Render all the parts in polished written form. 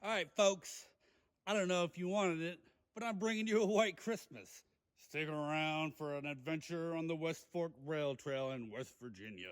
All right, folks. I don't know if you wanted it, but I'm bringing you a white Christmas. Stick around for an adventure on the West Fork Rail Trail in West Virginia.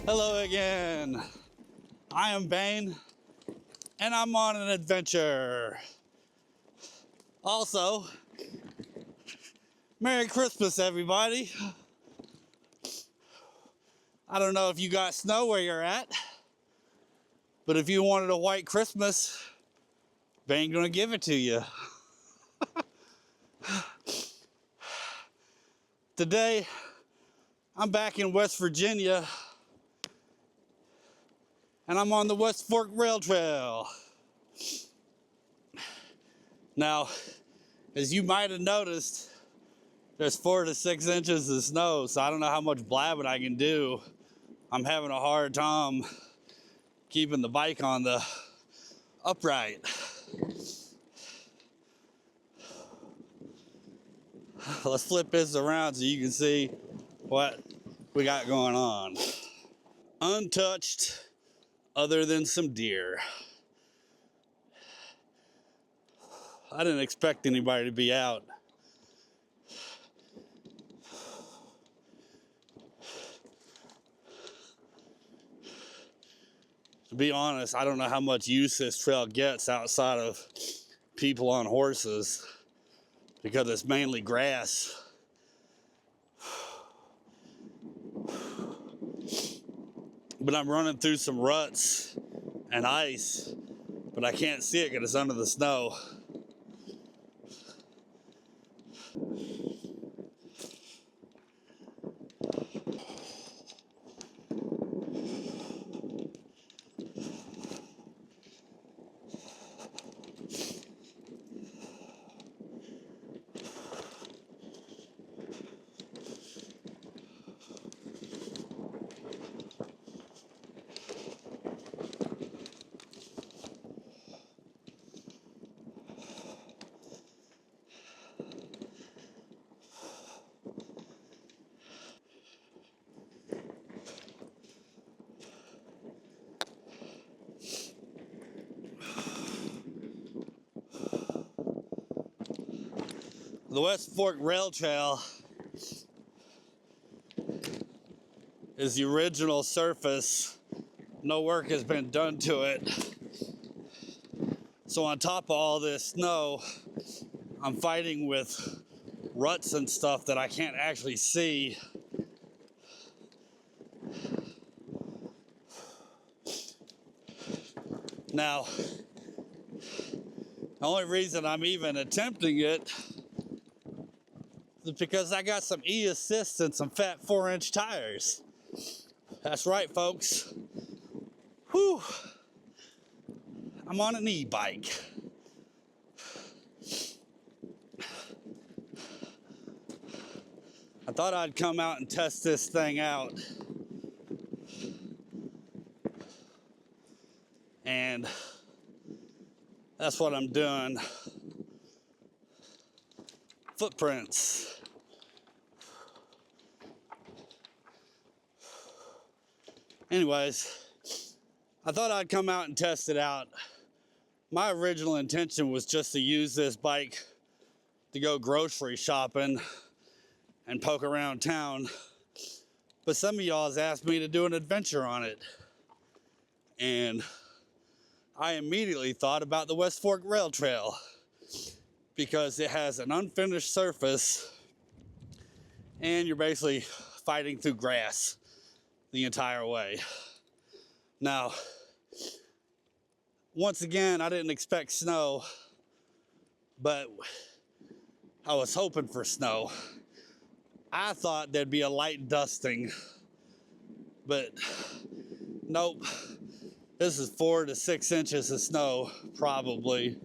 Hello again. I am Bane, and I'm on an adventure. Also, Merry Christmas, everybody. I don't know if you got snow where you're at, but if you wanted a white Christmas, Bane gonna give it to you. Today, I'm back in West Virginia, and I'm on the West Fork Rail Trail. Now, as you might have noticed, there's 4 to 6 inches of snow, so I don't know how much blabbing I can do. I'm having a hard time keeping the bike on the upright. Let's flip this around so you can see what we got going on. Untouched, other than some deer. I didn't expect anybody to be out. To be honest, I don't know how much use this trail gets outside of people on horses, because it's mainly grass. But I'm running through some ruts and ice, but I can't see it because it's under the snow. The West Fork Rail Trail is the original surface. No work has been done to it. So on top of all this snow, I'm fighting with ruts and stuff that I can't actually see. Now, the only reason I'm even attempting it is because I got some e-assist and some fat 4-inch tires. That's right, folks. Whew. I'm on an e-bike. I thought I'd come out and test this thing out. And That's what I'm doing. Footprints. Anyways, I thought I'd come out and test it out. My original intention was just to use this bike to go grocery shopping and poke around town. But some of y'all has asked me to do an adventure on it. And I immediately thought about the West Fork Rail Trail because it has an unfinished surface and you're basically fighting through grass the entire way. Now, once again, I didn't expect snow, but I was hoping for snow. I thought there'd be a light dusting, but nope. This is 4 to 6 inches of snow, probably.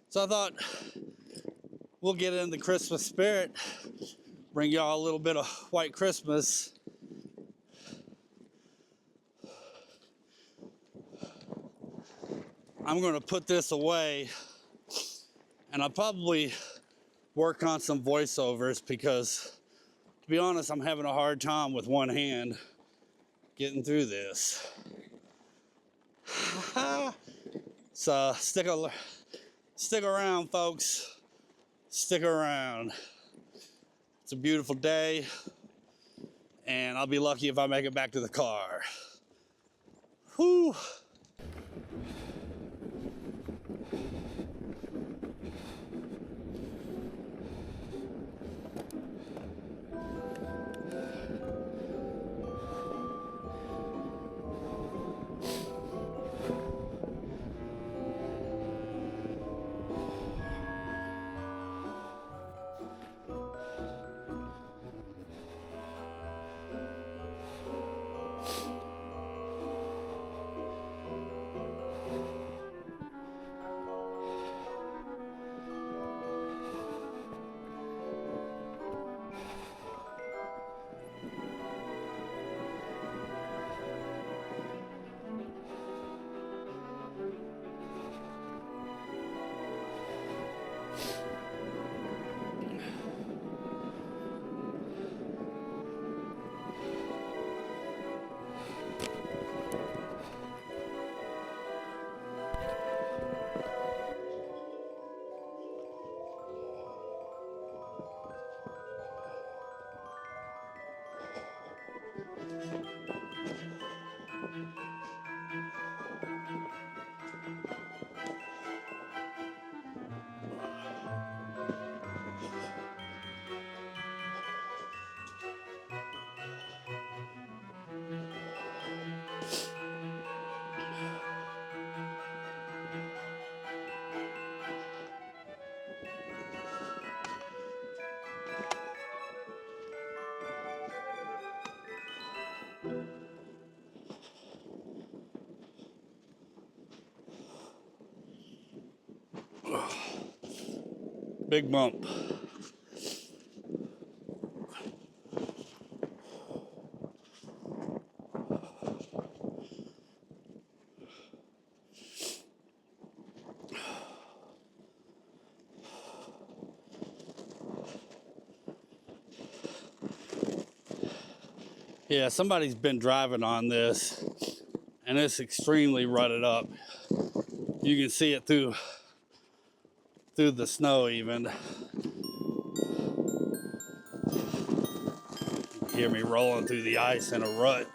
So I thought we'll get in the Christmas spirit, bring y'all a little bit of white Christmas. I'm gonna put this away and I'll probably work on some voiceovers because, to be honest, I'm having a hard time with one hand getting through this. So stick around, folks. Stick around. It's a beautiful day, and I'll be lucky if I make it back to the car. Whew. Big bump. Yeah, somebody's been driving on this, and it's extremely rutted up. You can see it through the snow even. You can hear me rolling through the ice in a rut.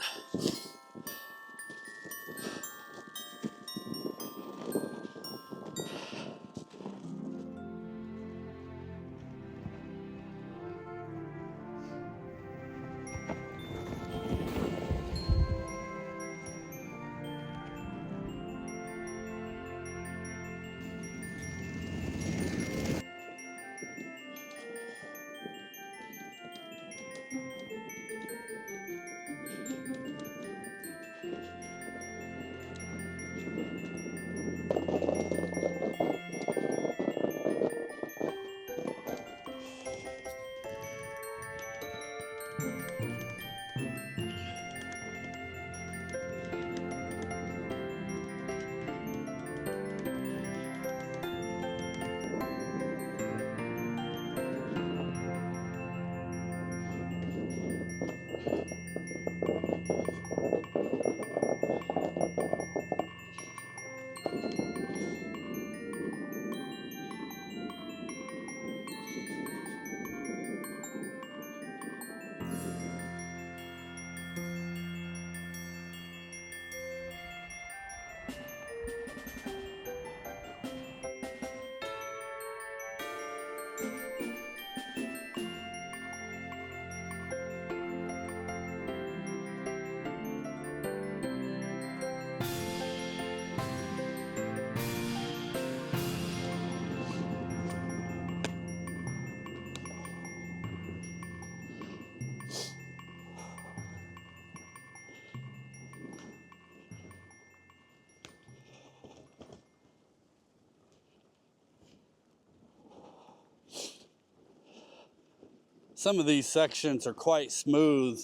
Some of these sections are quite smooth,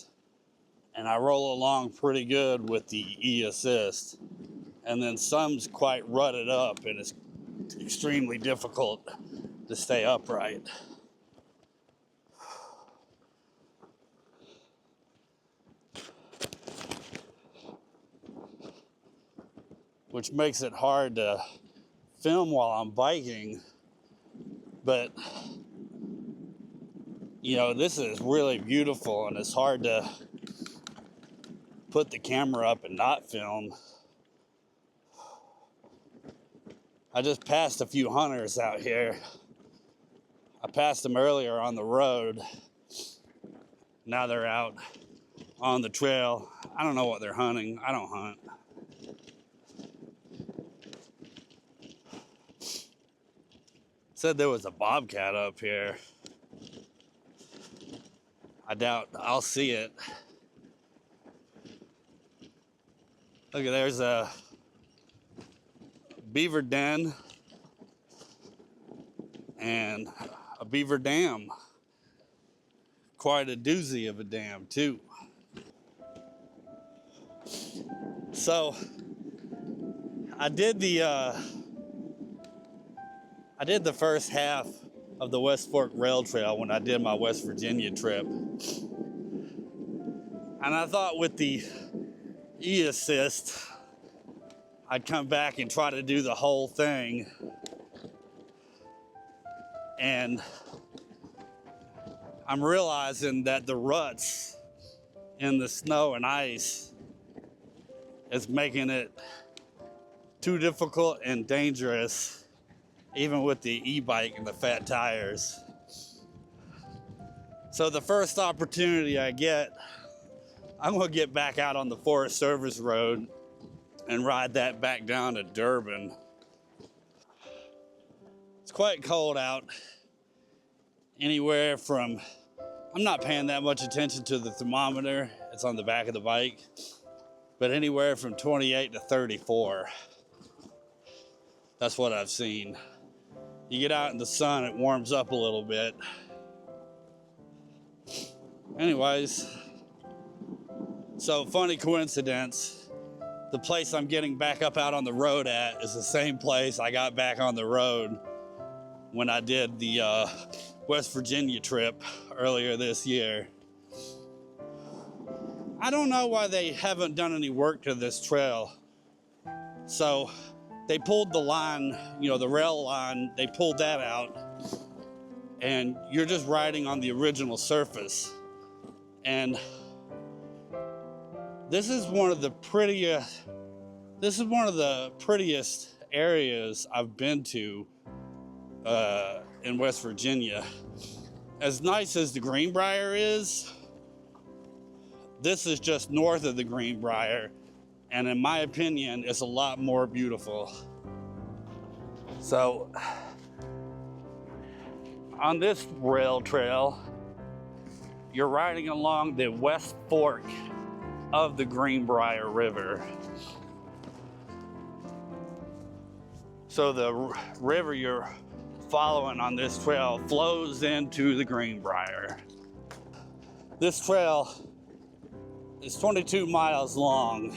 and I roll along pretty good with the E-Assist. And then some's quite rutted up, and it's extremely difficult to stay upright. Which makes it hard to film while I'm biking. But, you know, this is really beautiful, and it's hard to put the camera up and not film. I just passed a few hunters out here. I passed them earlier on the road. Now they're out on the trail. I don't know what they're hunting. I don't hunt. Said there was a bobcat up here. I doubt I'll see it. Look, there's a beaver den and a beaver dam. Quite a doozy of a dam too. So I did the first half of the West Fork Rail Trail when I did my West Virginia trip. And I thought with the E-Assist, I'd come back and try to do the whole thing. And I'm realizing that the ruts in the snow and ice is making it too difficult and dangerous, even with the e-bike and the fat tires. So the first opportunity I get, I'm gonna get back out on the Forest Service Road and ride that back down to Durban. It's quite cold out. Anywhere from, I'm not paying that much attention to the thermometer, it's on the back of the bike, but anywhere from 28 to 34. That's what I've seen. You get out in the sun, it warms up a little bit. Anyways, so funny coincidence, the place I'm getting back up out on the road at is the same place I got back on the road when I did the West Virginia trip earlier this year. I don't know why they haven't done any work to this trail. So they pulled the line, you know, the rail line, they pulled that out, and you're just riding on the original surface. And this is one of the prettiest areas I've been to in West Virginia. As nice as the Greenbrier is, this is just north of the Greenbrier, and in my opinion, it's a lot more beautiful. So, on this rail trail, you're riding along the West Fork of the Greenbrier River. So the river you're following on this trail flows into the Greenbrier. This trail is 22 miles long,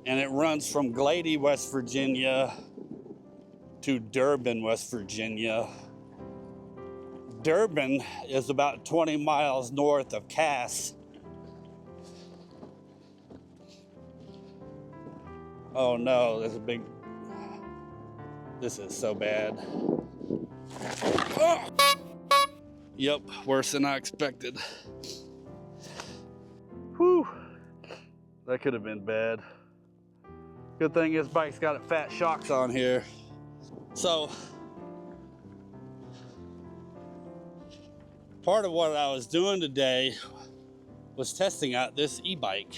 and it runs from Glady, West Virginia to Durban, West Virginia. Durban is about 20 miles north of Cass. Oh no, there's a big, this is so bad. Oh! Yep, worse than I expected. Whew, that could have been bad. Good thing this bike's got fat shocks on here. So, part of what I was doing today was testing out this e-bike.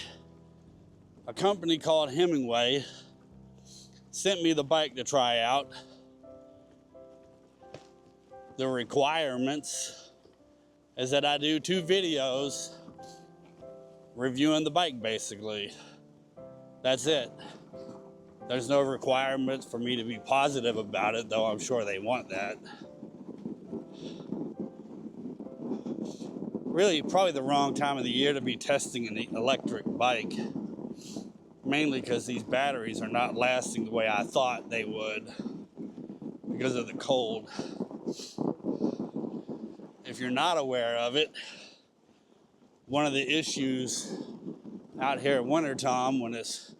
A company called Hemingway sent me the bike to try out. The requirements is that I do 2 videos reviewing the bike, basically. That's it. There's no requirements for me to be positive about it, though I'm sure they want that. Really, probably the wrong time of the year to be testing an electric bike. Mainly because these batteries are not lasting the way I thought they would because of the cold. If you're not aware of it, one of the issues out here in wintertime when it's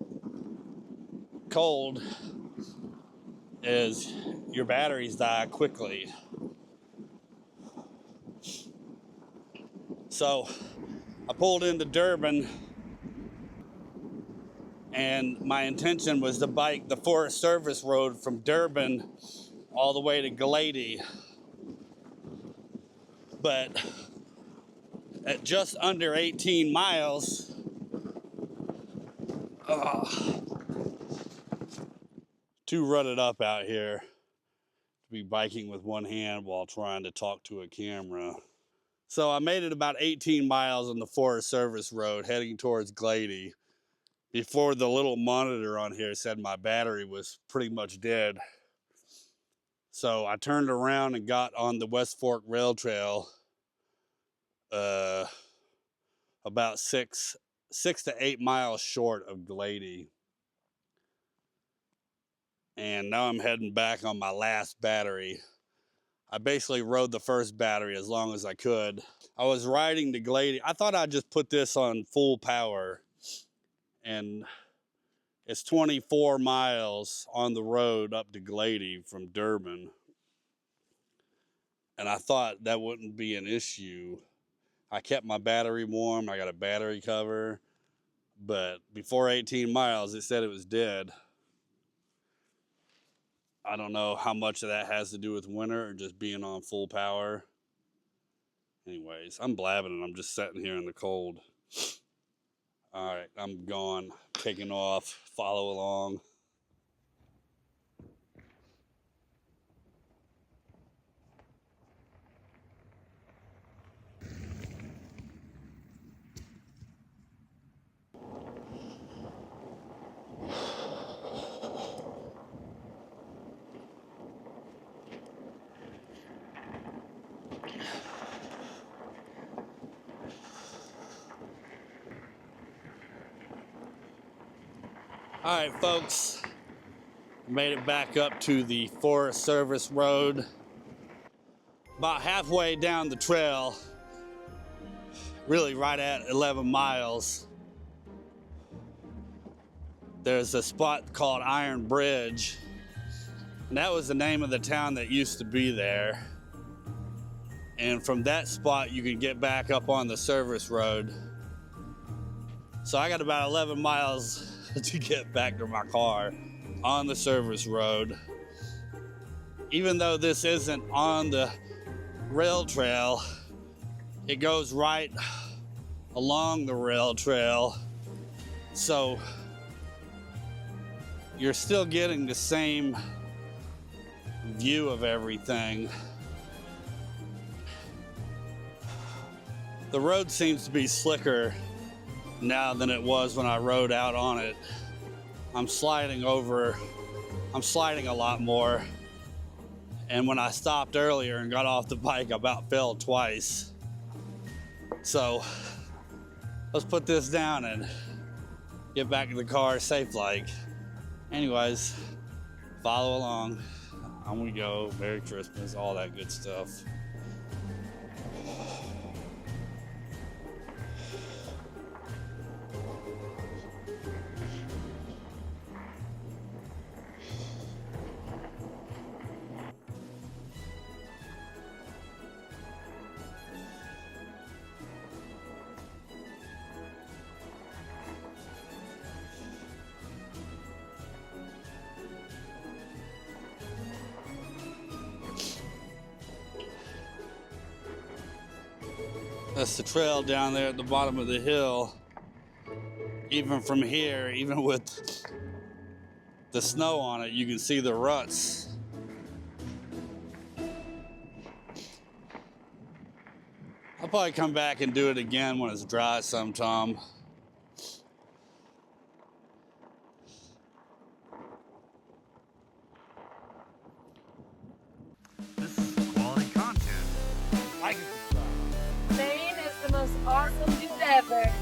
cold is your batteries die quickly. So I pulled into Durban, and my intention was to bike the Forest Service Road from Durban all the way to Glady. But at just under 18 miles, too rutted up out here to be biking with one hand while trying to talk to a camera. So I made it about 18 miles on the Forest Service Road heading towards Glady before the little monitor on here said my battery was pretty much dead. So I turned around and got on the West Fork Rail Trail about 6 to 8 miles short of Glady. And now I'm heading back on my last battery. I basically rode the first battery as long as I could. I was riding to Glady. I thought I'd just put this on full power, and it's 24 miles on the road up to Glady from Durban. And I thought that wouldn't be an issue. I kept my battery warm. I got a battery cover. But before 18 miles, it said it was dead. I don't know how much of that has to do with winter or just being on full power. Anyways, I'm blabbing and I'm just sitting here in the cold. All right, I'm gone, taking off, follow along. All right, folks, made it back up to the Forest Service Road. About halfway down the trail, really right at 11 miles, there's a spot called Iron Bridge. And that was the name of the town that used to be there. And from that spot, you can get back up on the service road. So I got about 11 miles to get back to my car on the service road. Even though this isn't on the rail trail, it goes right along the rail trail. So you're still getting the same view of everything. The road seems to be slicker now than it was when I rode out on it. I'm sliding a lot more. And when I stopped earlier and got off the bike, I about fell twice. So let's put this down and get back in the car safe like. Anyways, follow along. On we go. Merry Christmas, all that good stuff. That's the trail down there at the bottom of the hill. Even from here, even with the snow on it, you can see the ruts. I'll probably come back and do it again when it's dry sometime. This is quality content. Like and subscribe. Maine is the most awesome dude ever.